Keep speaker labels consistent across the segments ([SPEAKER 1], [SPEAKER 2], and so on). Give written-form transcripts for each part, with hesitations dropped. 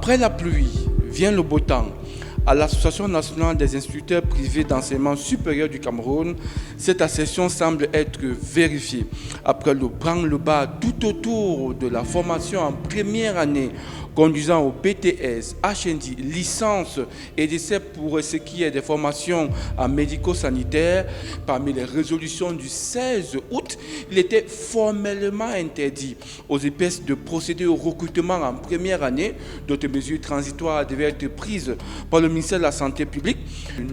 [SPEAKER 1] Après la pluie, vient le beau temps. À l'Association nationale des instituteurs privés d'enseignement supérieur du Cameroun, cette assertion semble être vérifiée. Après le branle-bas tout autour de la formation en première année, conduisant au BTS, HND, licence et décès pour ce qui est des formations en médico-sanitaire, parmi les résolutions du 16 août, il était formellement interdit aux EPS de procéder au recrutement en première année. D'autres mesures transitoires devaient être prises par le ministère de la Santé publique.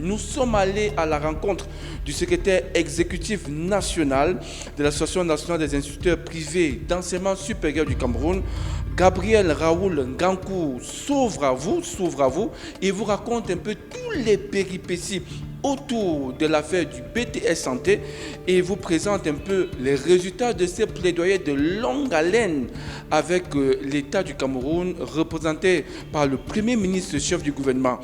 [SPEAKER 1] Nous sommes allés à la rencontre du secrétaire exécutif national de l'Association nationale des instituteurs privés d'enseignement supérieur du Cameroun, Gabriel Raoul Ngankou s'ouvre à vous et vous raconte un peu tous les péripéties autour de l'affaire du BTS Santé et vous présente un peu les résultats de ces plaidoyers de longue haleine avec l'État du Cameroun représenté par le Premier ministre chef du gouvernement.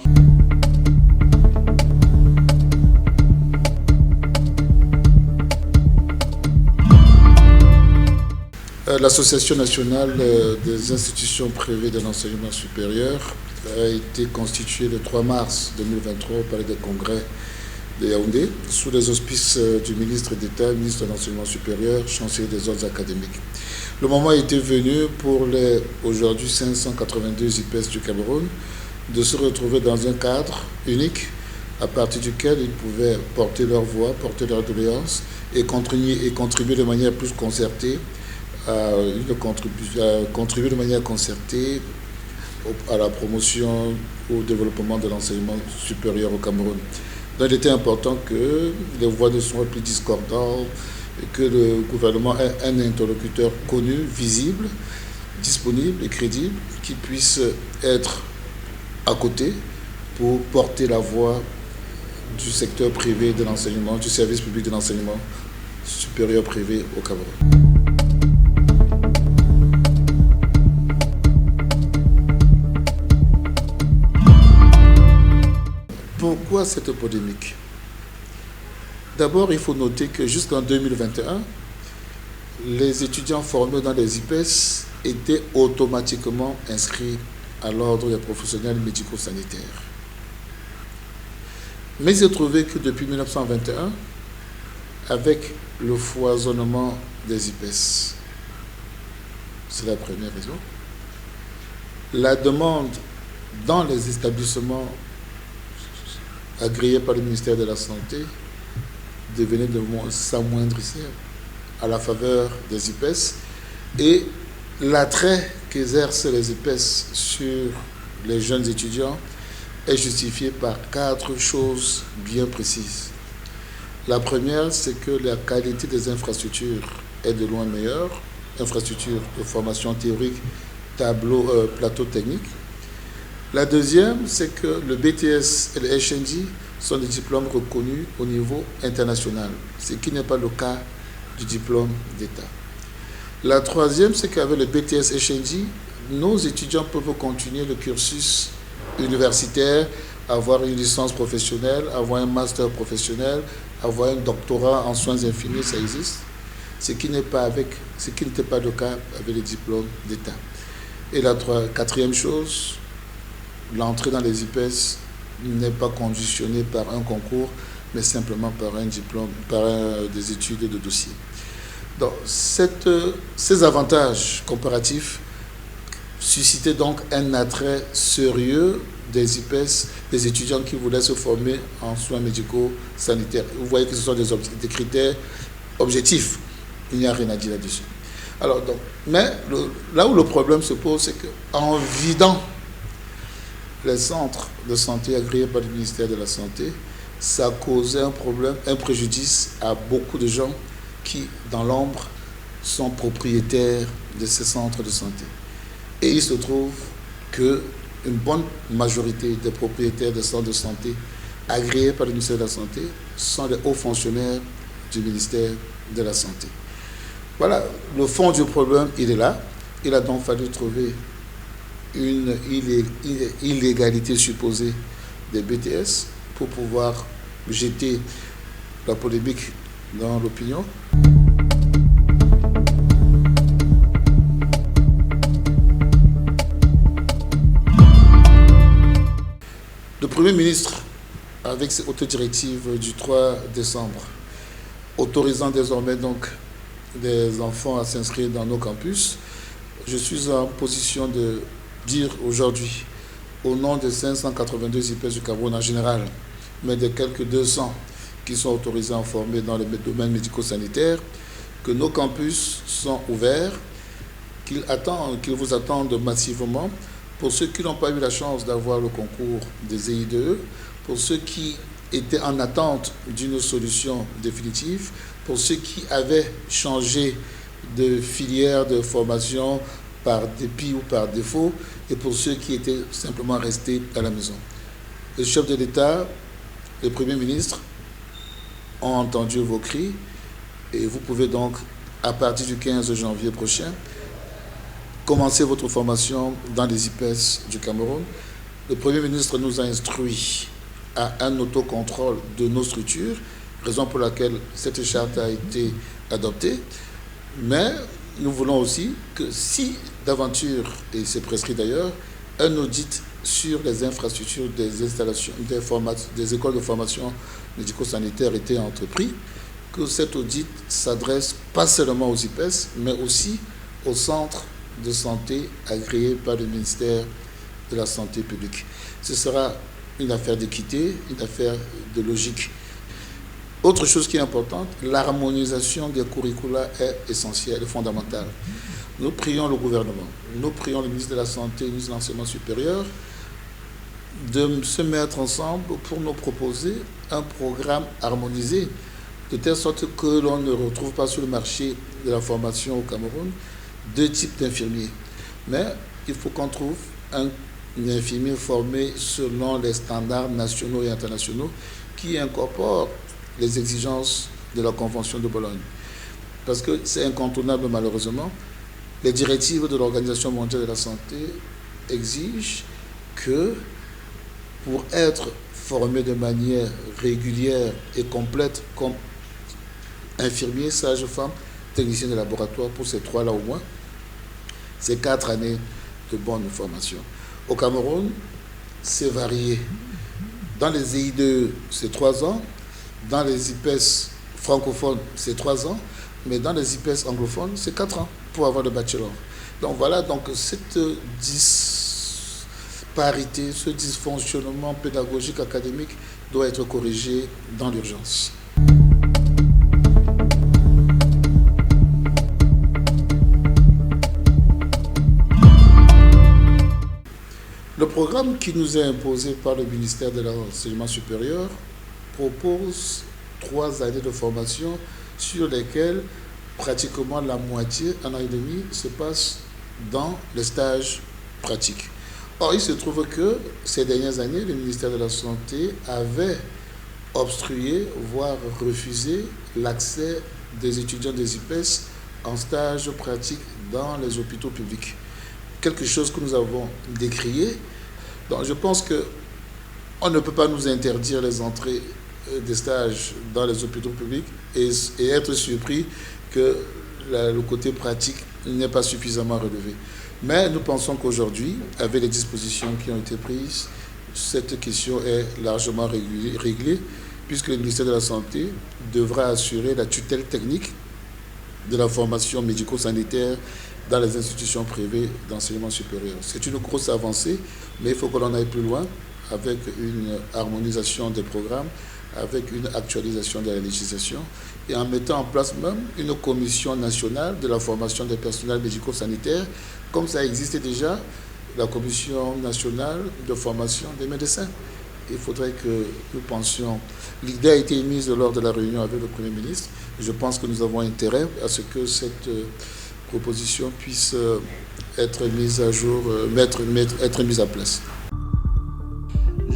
[SPEAKER 2] L'Association nationale des institutions privées de l'enseignement supérieur a été constituée le 3 mars 2023 au Palais des Congrès de Yaoundé, sous les auspices du ministre d'État, ministre de l'Enseignement supérieur, chancelier des ordres académiques. Le moment était venu pour les aujourd'hui 582 IPES du Cameroun de se retrouver dans un cadre unique à partir duquel ils pouvaient porter leur voix, porter leur doléance et contribuer de manière plus concertée contribuer de manière concertée à la promotion, au développement de l'enseignement supérieur au Cameroun. Donc il était important que les voix ne soient plus discordantes et que le gouvernement ait un interlocuteur connu, visible, disponible et crédible qui puisse être à côté pour porter la voix du secteur privé de l'enseignement, du service public de l'enseignement supérieur privé au Cameroun. Pourquoi cette polémique? D'abord, il faut noter que jusqu'en 2021, les étudiants formés dans les IPES étaient automatiquement inscrits à l'ordre des professionnels médico-sanitaires. Mais il s'est trouvé que depuis 1921, avec le foisonnement des IPES, c'est la première raison, la demande dans les établissements agréés par le ministère de la Santé devenait s'amoindrissait à la faveur des IPES et l'attrait qu'exercent les IPES sur les jeunes étudiants est justifié par 4 choses bien précises. La première, c'est que la qualité des infrastructures est de loin meilleure, infrastructures de formation théorique, plateau technique. La deuxième, c'est que le BTS et le HND sont des diplômes reconnus au niveau international, ce qui n'est pas le cas du diplôme d'État. La troisième, c'est qu'avec le BTS HND, nos étudiants peuvent continuer le cursus universitaire, avoir une licence professionnelle, avoir un master professionnel, avoir un doctorat en soins infirmiers, ça existe, ce qui n'était pas le cas avec les diplômes d'État. Et la quatrième chose, l'entrée dans les IPES n'est pas conditionnée par un concours, mais simplement par un diplôme, des études de dossier. Donc, ces avantages comparatifs suscitaient donc un attrait sérieux des IPES, des étudiants qui voulaient se former en soins médicaux sanitaires. Vous voyez que ce sont des critères objectifs. Il n'y a rien à dire là-dessus. Alors, mais là où le problème se pose, c'est qu'en vidant les centres de santé agréés par le ministère de la Santé, ça a causé un problème, un préjudice à beaucoup de gens qui, dans l'ombre, sont propriétaires de ces centres de santé. Et il se trouve qu'une bonne majorité des propriétaires de centres de santé agréés par le ministère de la Santé sont les hauts fonctionnaires du ministère de la Santé. Voilà, le fond du problème, il est là. Il a donc fallu trouver une illégalité supposée des BTS pour pouvoir jeter la polémique dans l'opinion. Le Premier ministre, avec ses hautes directives du 3 décembre, autorisant désormais donc des enfants à s'inscrire dans nos campus, je suis en position de dire aujourd'hui, au nom des 582 IPES du Cameroun en général, mais des quelques 200 qui sont autorisés à former dans le domaine médico-sanitaire, que nos campus sont ouverts, qu'ils vous attendent massivement. Pour ceux qui n'ont pas eu la chance d'avoir le concours des EIDE, pour ceux qui étaient en attente d'une solution définitive, pour ceux qui avaient changé de filière de formation par dépit ou par défaut, et pour ceux qui étaient simplement restés à la maison. Le chef de l'État, le Premier ministre ont entendu vos cris et vous pouvez donc, à partir du 15 janvier prochain, commencer votre formation dans les IPES du Cameroun. Le Premier ministre nous a instruits à un autocontrôle de nos structures, raison pour laquelle cette charte a été adoptée. Mais nous voulons aussi que si d'aventure, et c'est prescrit d'ailleurs, un audit sur les infrastructures des installations, des écoles de formation médico-sanitaire était entrepris, que cet audit s'adresse pas seulement aux IPES, mais aussi aux centres de santé agréés par le ministère de la Santé publique. Ce sera une affaire d'équité, une affaire de logique. Autre chose qui est importante, l'harmonisation des curricula est essentielle et fondamentale. Nous prions le gouvernement, nous prions le ministre de la Santé et le ministre de l'Enseignement supérieur de se mettre ensemble pour nous proposer un programme harmonisé, de telle sorte que l'on ne retrouve pas sur le marché de la formation au Cameroun deux types d'infirmiers. Mais il faut qu'on trouve un infirmier formé selon les standards nationaux et internationaux qui incorporent les exigences de la Convention de Bologne. Parce que c'est incontournable malheureusement, les directives de l'Organisation mondiale de la santé exigent que pour être formé de manière régulière et complète comme infirmier, sage-femme, technicien de laboratoire, pour ces trois-là au moins, c'est 4 années de bonne formation. Au Cameroun, c'est varié. Dans les EIDE, c'est 3 ans. Dans les IPES francophones, c'est 3 ans. Mais dans les IPES anglophones, c'est 4 ans pour avoir le bachelor. Donc voilà, donc cette disparité, ce dysfonctionnement pédagogique académique doit être corrigé dans l'urgence. Le programme qui nous est imposé par le ministère de l'Enseignement supérieur propose 3 années de formation sur lesquelles pratiquement la moitié, 1 an et demi, se passe dans les stages pratiques. Or, il se trouve que ces dernières années, le ministère de la Santé avait obstrué, voire refusé l'accès des étudiants des IPES en stage pratique dans les hôpitaux publics. Quelque chose que nous avons décrié. Donc, je pense qu'on ne peut pas nous interdire les entrées des stages dans les hôpitaux publics et être surpris que le côté pratique n'est pas suffisamment relevé. Mais nous pensons qu'aujourd'hui, avec les dispositions qui ont été prises, cette question est largement réglée, puisque le ministère de la Santé devra assurer la tutelle technique de la formation médico-sanitaire dans les institutions privées d'enseignement supérieur. C'est une grosse avancée, mais il faut que l'on aille plus loin avec une harmonisation des programmes, avec une actualisation de la législation et en mettant en place même une commission nationale de la formation des personnels médico-sanitaires, comme ça existe déjà, la commission nationale de formation des médecins. Il faudrait que nous pensions. L'idée a été émise lors de la réunion avec le Premier ministre. Je pense que nous avons intérêt à ce que cette proposition puisse être mise à jour, être mise en place.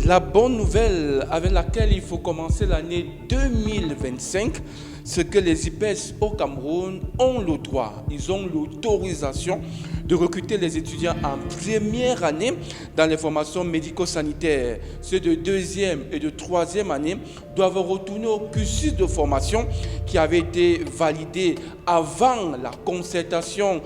[SPEAKER 1] La bonne nouvelle avec laquelle il faut commencer l'année 2025, c'est que les IPES au Cameroun ont le droit, ils ont l'autorisation de recruter les étudiants en première année dans les formations médico-sanitaires. Ceux de 2e et de 3e année doivent retourner au cursus de formation qui avait été validé avant la concertation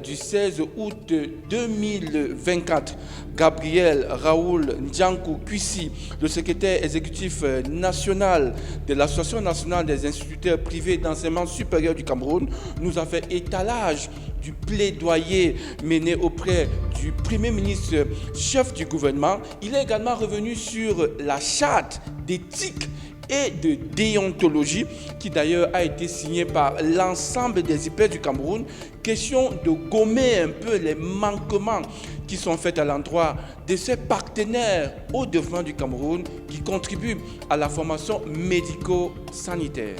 [SPEAKER 1] du 16 août 2024. Gabriel Raoul Ndiankou Kuissi, le secrétaire exécutif national de l'Association nationale des instituteurs privés d'enseignement supérieur du Cameroun, nous a fait étalage du plaidoyer mené auprès du Premier ministre, chef du gouvernement. Il est également revenu sur la charte d'éthique et de déontologie qui d'ailleurs a été signée par l'ensemble des IPES du Cameroun. Question de gommer un peu les manquements qui sont faits à l'endroit de ces partenaires au développement du Cameroun qui contribuent à la formation médico-sanitaire.